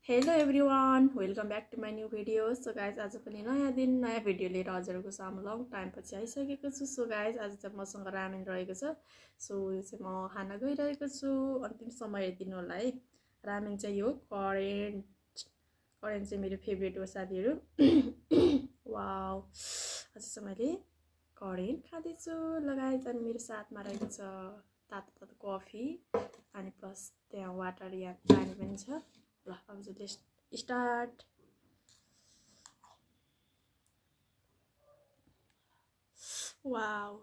Hello everyone, welcome back to my new video. So guys, आज पनि नयाँ दिन नयाँ भिडियो लिएर हजुरहरुको सामु लङ टाइम पछि आइसकेको छु. So guys, आज चाहिँ मसँग रामेन रहेको छ. So यो चाहिँ म खाना गइरहेको छु. अन्तिम समय हेर्दिनु होला है. रामेन चाहिँ यो कोरियन चाहिँ मेरो फेभरेट हो साथीहरु. वाउ. आज चाहिँ मैले कोरियन खाँदै छु. लगायत अनि मेरो साथमा रहेको छ तातो कफी अनि प्लस त्यहाँ वाटर या पानी पनि छ. Let's start. Wow.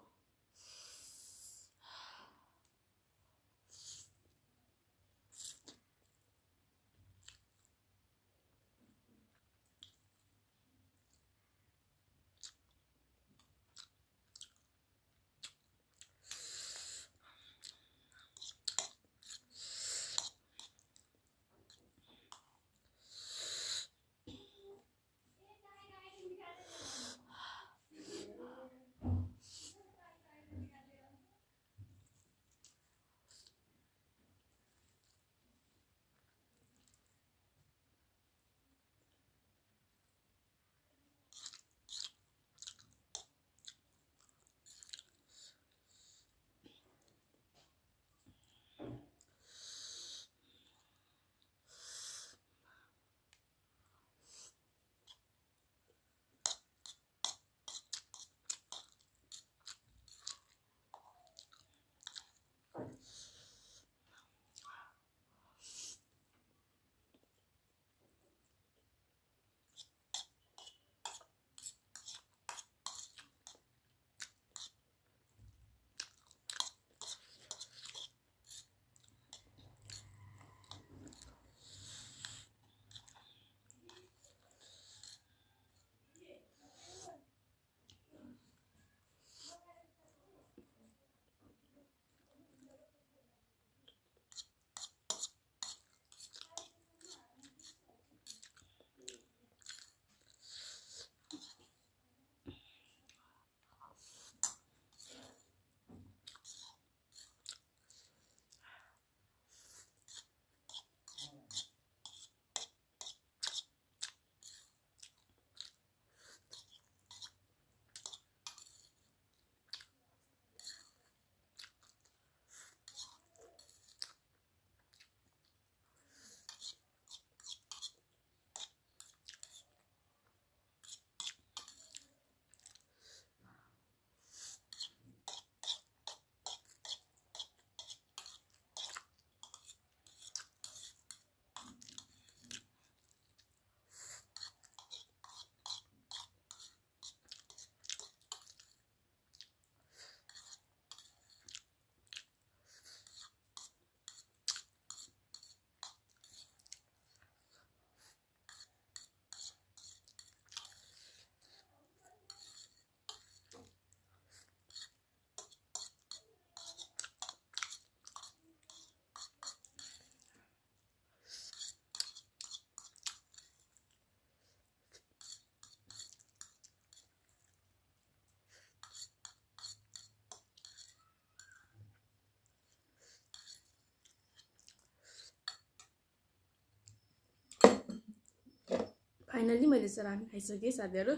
फाइनली मैले चाहिँ रामेन खाइसके साथीहरु.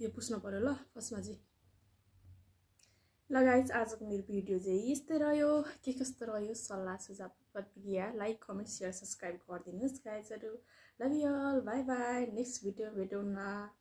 यो पुस्नु पर्यो ल फर्स्टमा चाहिँ. ल गाइस, आजको मेरो भिडियो चाहिँ यस्तै रह्यो. के कस्तो रह्यो सल्लाह सुझाव प्रतिक्रिया लाइक कमेन्ट शेयर सब्स्क्राइब गरिदिनुस् गाइसहरु. Love you all. Bye bye. Next video भेटौँ न.